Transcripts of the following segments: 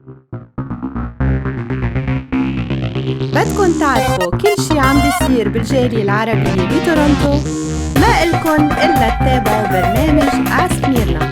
بدكن تعرفوا كل شي عم بيصير بالجالية العربية بتورونتو؟ ما إلكن إلا تتابعوا برنامج AskMirna.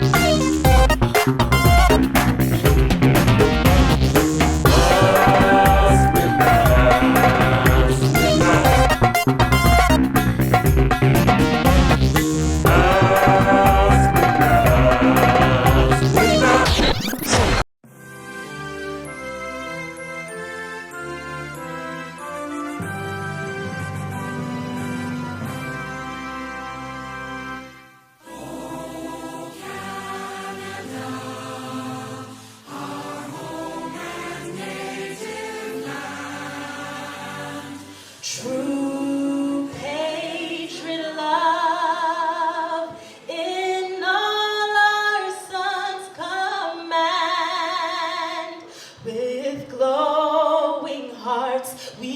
True patriot love in all our sons command. With glowing hearts we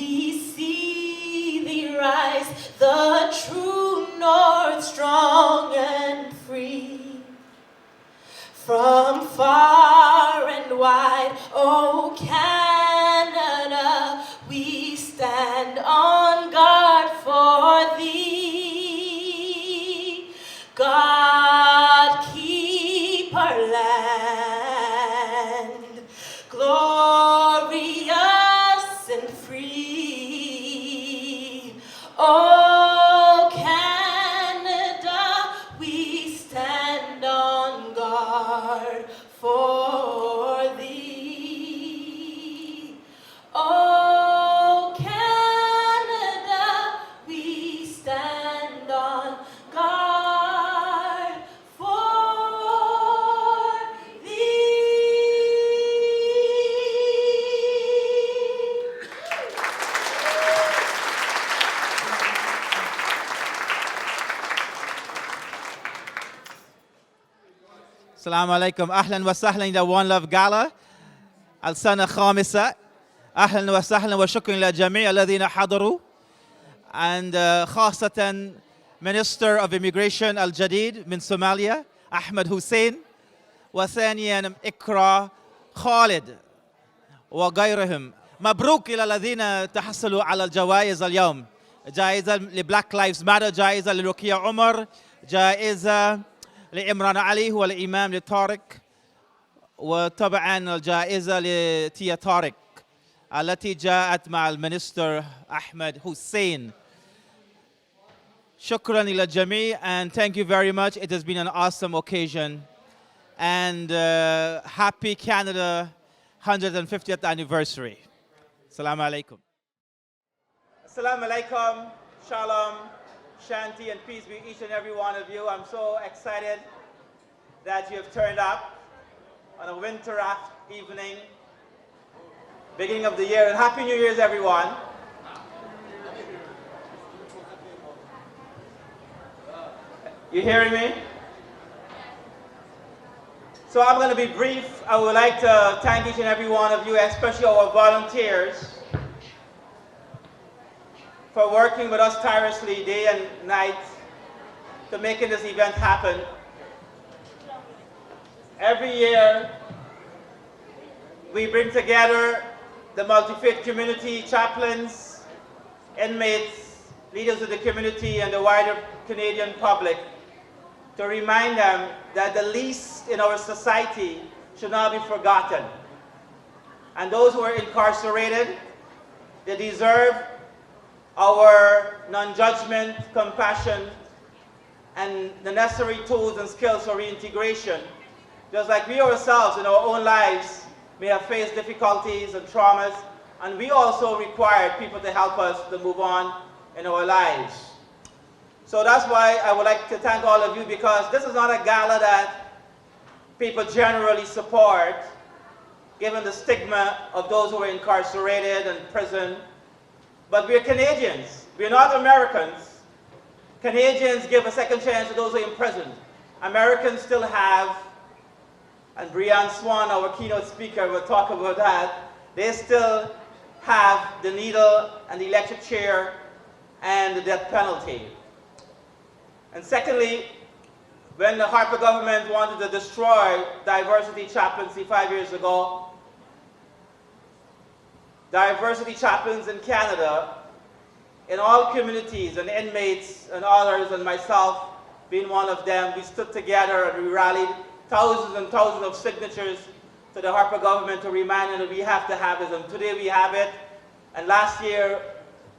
see thee rise, the true north, strong and free. From far and wide, oh Canada, we stand on guard for thee. God, keep our land glorious and free. Oh Canada, we stand on guard for thee. Oh Canada, we stand on guard for thee. السلام عليكم. أهلا وسهلا إلى One Love Gala السنة الخامسة. أهلا وسهلا وشكرا للجميع الذين حضروا and خاصة Minister of Immigration الجديد من سوماليا أحمد حسين، وثانيا إكرا خالد وغيرهم. مبروك إلى الذين تحصلوا على الجوائز اليوم. جائزة لبلاك لايفز ماتر، جائزة لرقية عمر، جائزة لعمران علي هو الإمام لطارق، وطبعا الجائزة لتيا طارق التي جاءت مع المنستر أحمد حسين. شكرا إلى الجميع and thank you very much. It has been an awesome occasion and happy Canada 150th anniversary. Assalamu alaikum. Assalamu alaikum, shalom, shanti and peace be each and every one of you. I'm so excited that you have turned up on a winter evening, beginning of the year, and Happy New Year's everyone. You hearing me? So I'm going to be brief. I would like to thank each and every one of you, especially our volunteers, for working with us tirelessly day and night to making this event happen. Every year, we bring together the multi-faith community, chaplains, inmates, leaders of the community, and the wider Canadian public to remind them that the least in our society should not be forgotten. And those who are incarcerated, they deserve our non-judgment, compassion, and the necessary tools and skills for reintegration. Just like we ourselves in our own lives may have faced difficulties and traumas, and we also required people to help us to move on in our lives. So that's why I would like to thank all of you, because this is not a gala that people generally support, given the stigma of those who are incarcerated and prison. But we're Canadians. We're not Americans. Canadians give a second chance to those who are imprisoned. Americans still have, and Brianne Swan, our keynote speaker, will talk about that, they still have the needle and the electric chair and the death penalty. And secondly, when the Harper government wanted to destroy diversity chaplaincy 5 years ago, diversity chaplains in Canada, in all communities, and inmates and others, and myself being one of them, we stood together and we rallied thousands and thousands of signatures to the Harper government to remind them that we have to have it, and today we have it. And last year,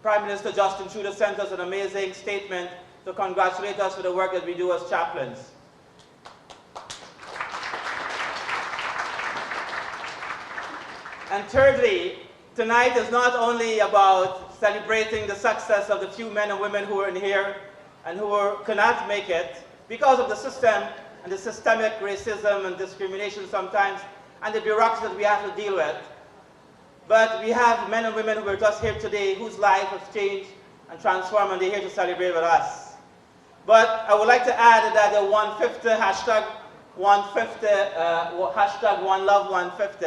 Prime Minister Justin Trudeau sent us an amazing statement to congratulate us for the work that we do as chaplains. And thirdly, tonight is not only about celebrating the success of the few men and women who are in here and who cannot make it because of the system and the systemic racism and discrimination sometimes and the bureaucracy that we have to deal with. But we have men and women who are just here today whose life has changed and transformed, and they're here to celebrate with us. But I would like to add that the 150 hashtag 150 hashtag One Love 150,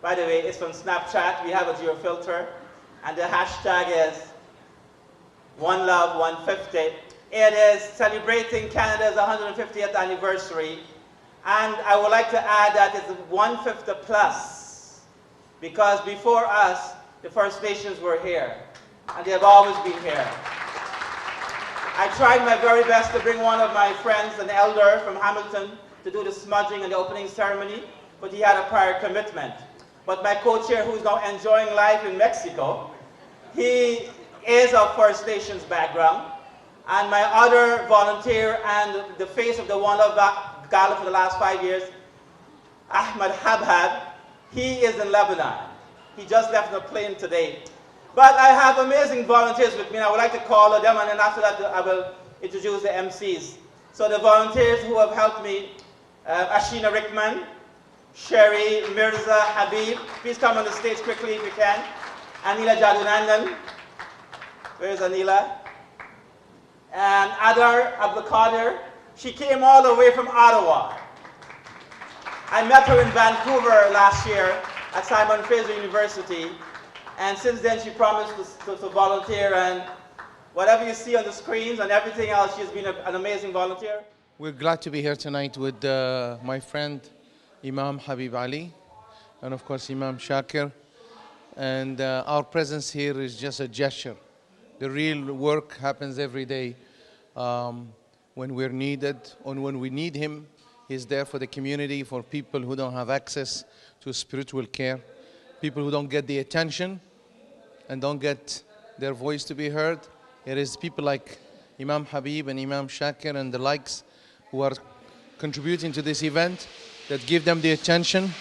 by the way, is from Snapchat. We have a geo filter, and the hashtag is One Love 150. It is celebrating Canada's 150th anniversary, and I would like to add that it's 150 plus. Because before us, the First Nations were here, and they have always been here. I tried my very best to bring one of my friends, an elder from Hamilton, to do the smudging and the opening ceremony, but he had a prior commitment. But my co-chair, who's now enjoying life in Mexico, he is of First Nations background, and my other volunteer and the face of the One Love Gala for the last 5 years, Ahmed Habhab, he is in Lebanon. He just left on a plane today. But I have amazing volunteers with me, and I would like to call on them, and then after that I will introduce the MCs. So the volunteers who have helped me, Ashina Rickman, Sherry, Mirza, Habib, please come on the stage quickly if you can. Anila Jadunandan, where's Anila? And Adar Abdulkader, she came all the way from Ottawa. I met her in Vancouver last year at Simon Fraser University, and since then she promised to volunteer, and whatever you see on the screens and everything else, she's been an amazing volunteer. We're glad to be here tonight with my friend Imam Habib Ali and of course Imam Shakir, and our presence here is just a gesture. The real work happens every day when we're needed, and when we need him. He's there for the community, for people who don't have access to spiritual care, people who don't get the attention and don't get their voice to be heard. It is people like Imam Habib and Imam Shakir and the likes who are contributing to this event that give them the attention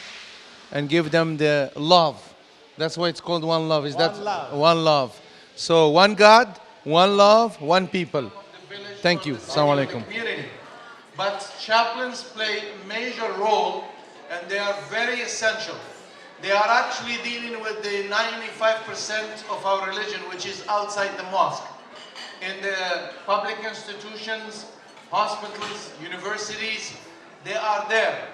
and give them the love. That's why it's called One Love. Is that One Love? So one God, one love, one people. Thank you. Assalamu alaikum. But chaplains play a major role, and they are very essential. They are actually dealing with the 95% of our religion, which is outside the mosque. In the public institutions, hospitals, universities, they are there.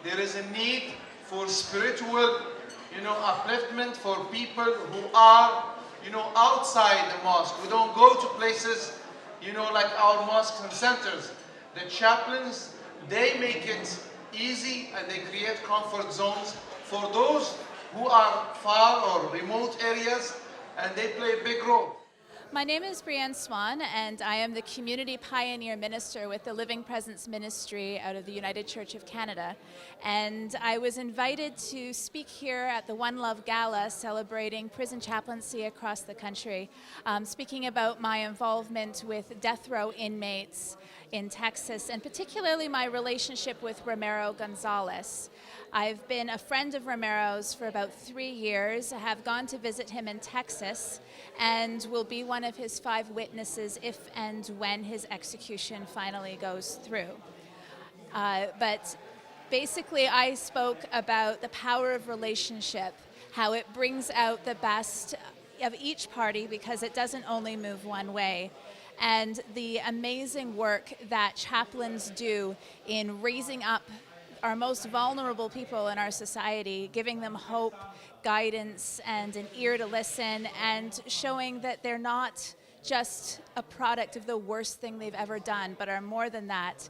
There is a need for spiritual, upliftment for people who are, outside the mosque, who don't go to places, like our mosques and centers. The chaplains, they make it easy and they create comfort zones for those who are far or remote areas, and they play a big role. My name is Brianne Swan, and I am the Community Pioneer Minister with the Living Presence Ministry out of the United Church of Canada. And I was invited to speak here at the One Love Gala celebrating prison chaplaincy across the country, speaking about my involvement with death row inmates in Texas, and particularly my relationship with Romero Gonzalez. I've been a friend of Romero's for about 3 years. I have gone to visit him in Texas and will be one of his 5 witnesses if and when his execution finally goes through. But basically, I spoke about the power of relationship, how it brings out the best of each party because it doesn't only move one way, and the amazing work that chaplains do in raising up our most vulnerable people in our society, giving them hope, guidance, and an ear to listen, and showing that they're not just a product of the worst thing they've ever done, but are more than that,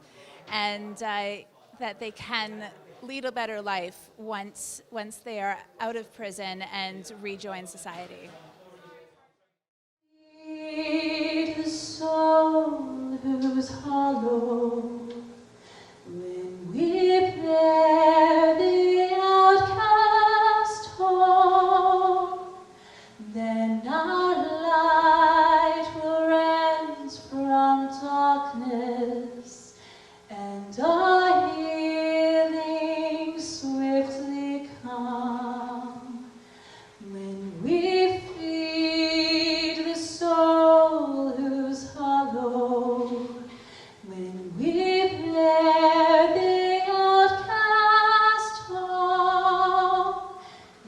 and that they can lead a better life once they are out of prison and rejoin society. The soul whose hollow, when we bear the outcast home, then our light will rise from darkness, and our healing swiftly come. When we feed the soul whose hollow, when we bear the outcast home,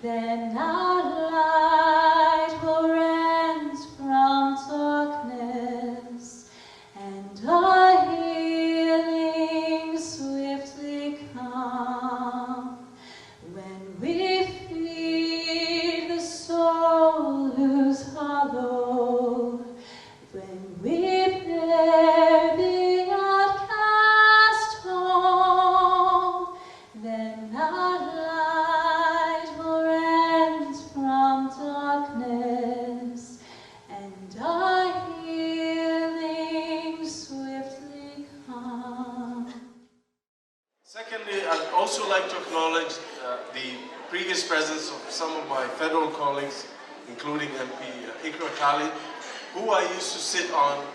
then our light will rise from darkness, and our healing swiftly come. When we feed the soul whose hollow, when we bear the outcast home, then our light will rise from darkness, and our healing swiftly come. Secondly, I'd also like to acknowledge the previous presence of some of my federal colleagues, including MP Ikra Khalid, who I used to sit on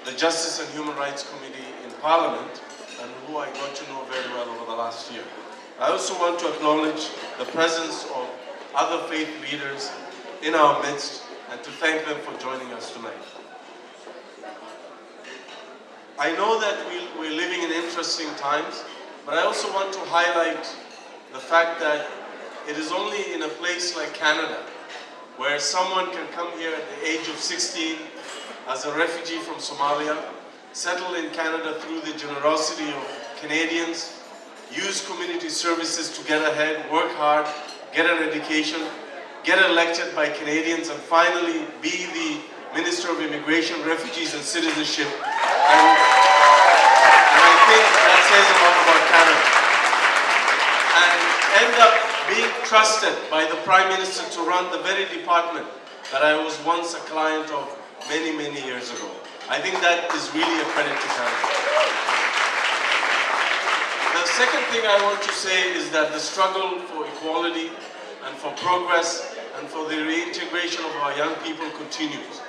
the Justice and Human Rights Committee in Parliament, and who I got to know very well over the last year. I also want to acknowledge the presence of other faith leaders in our midst, and to thank them for joining us tonight. I know that we're living in interesting times, but I also want to highlight the fact that it is only in a place like Canada where someone can come here at the age of 16 as a refugee from Somalia, settle in Canada through the generosity of Canadians, use community services to get ahead, work hard, get an education, get elected by Canadians, and finally be the Minister of Immigration, Refugees and Citizenship. And I think that says a lot about Canada. And end up being trusted by the Prime Minister to run the very department that I was once a client of many, many years ago. I think that is really a credit to Canada. The second thing I want to say is that the struggle for equality and for progress and for the reintegration of our young people continues.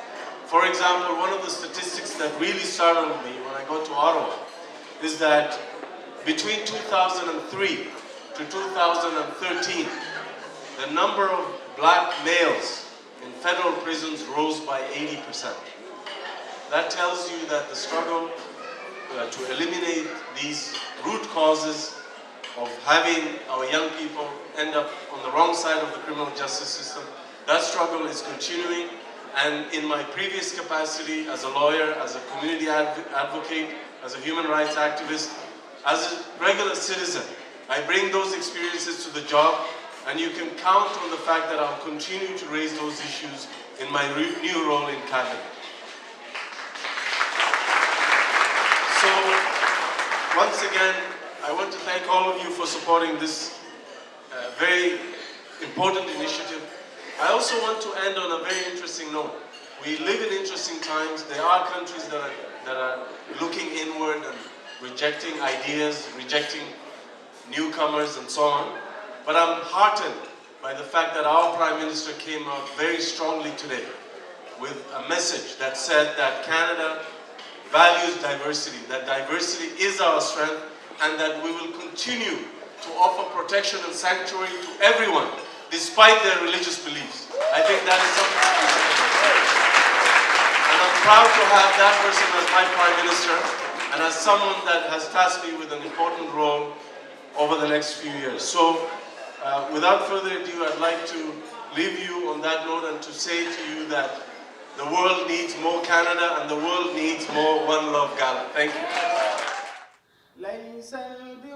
For example, one of the statistics that really startled me when I got to Ottawa is that between 2003 to 2013, the number of black males in federal prisons rose by 80%. That tells you that the struggle to eliminate these root causes of having our young people end up on the wrong side of the criminal justice system, that struggle is continuing. And in my previous capacity as a lawyer, as a community advocate, as a human rights activist, as a regular citizen, I bring those experiences to the job, and you can count on the fact that I'll continue to raise those issues in my new role in Cabinet. So, once again, I want to thank all of you for supporting this very important initiative. I also want to end on a very interesting note. We live in interesting times. There are countries that are looking inward and rejecting ideas, rejecting newcomers and so on. But I'm heartened by the fact that our Prime Minister came out very strongly today with a message that said that Canada values diversity, that diversity is our strength, and that we will continue to offer protection and sanctuary to everyone, despite their religious beliefs. I think that is something to be celebrated. And I'm proud to have that person as my Prime Minister, and as someone that has tasked me with an important role over the next few years. So, without further ado, I'd like to leave you on that note and to say to you that the world needs more Canada and the world needs more One Love Gala. Thank you. ليس البر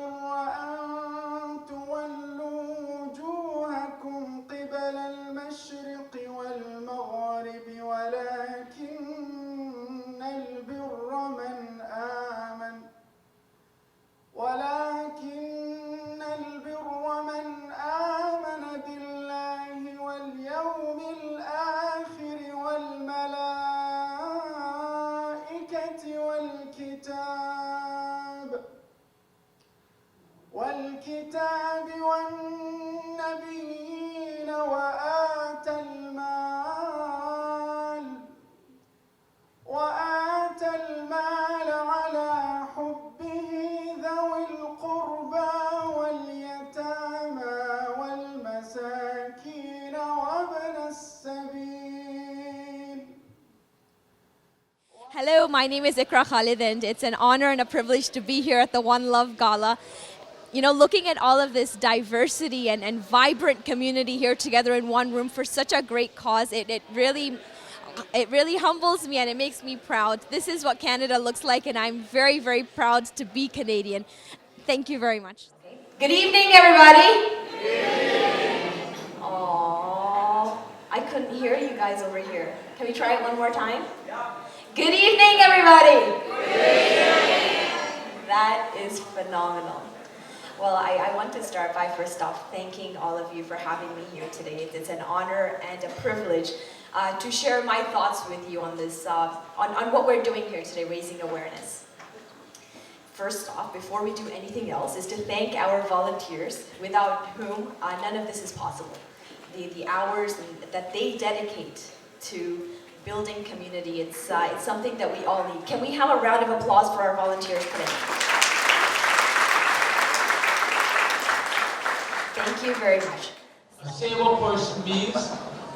أن تولوا وجوهكم قبل المشرق والمغرب ولكن البر والمساكين وابن السبيل. Hello, my name is Ikra Khalid, and it's an honor and a privilege to be here at the One Love Gala. You know, looking at all of this diversity and vibrant community here together in one room for such a great cause, it really humbles me and it makes me proud. This is what Canada looks like, and I'm very, very proud to be Canadian. Thank you very much. Good evening, everybody. Aww, I couldn't hear you guys over here. Can we try it one more time? Good evening, everybody. That is phenomenal. Well, I want to start by first off thanking all of you for having me here today. It's an honor and a privilege to share my thoughts with you on this, on what we're doing here today, raising awareness. First off, before we do anything else, is to thank our volunteers, without whom none of this is possible. The hours that they dedicate to building community, it's something that we all need. Can we have a round of applause for our volunteers today? Thank you very much. A Seva person means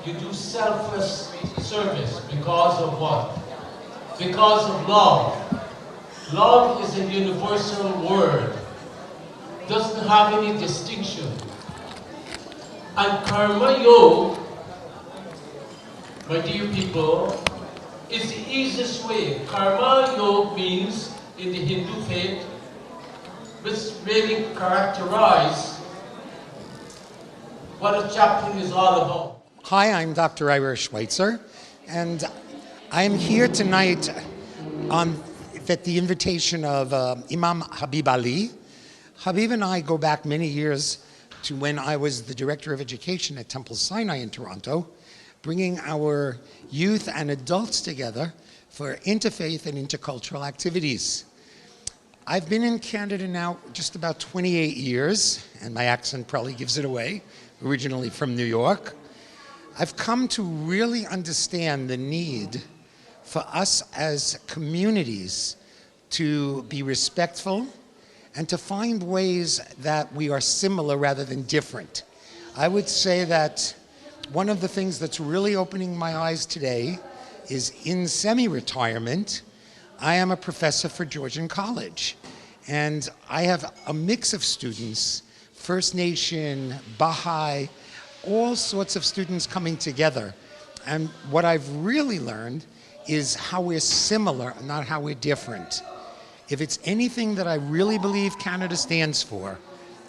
you do selfless service because of what? Because of love. Love is a universal word. Doesn't have any distinction. And Karma Yoga, my dear people, is the easiest way. Karma Yoga means, in the Hindu faith, which really characterizes what a chaplain is all about. Hi, I'm Dr. Ira Schweitzer, and I'm here tonight at the invitation of Imam Habib Ali. Habib and I go back many years to when I was the Director of Education at Temple Sinai in Toronto, bringing our youth and adults together for interfaith and intercultural activities. I've been in Canada now just about 28 years, and my accent probably gives it away, originally from New York. I've come to really understand the need for us as communities to be respectful and to find ways that we are similar rather than different. I would say that one of the things that's really opening my eyes today is in semi-retirement, I am a professor for Georgian College. And I have a mix of students, First Nation, Baha'i, all sorts of students coming together. And what I've really learned is how we're similar, not how we're different. If it's anything that I really believe Canada stands for,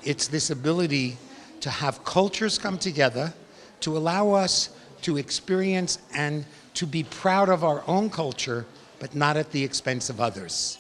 it's this ability to have cultures come together, to allow us to experience and to be proud of our own culture, but not at the expense of others.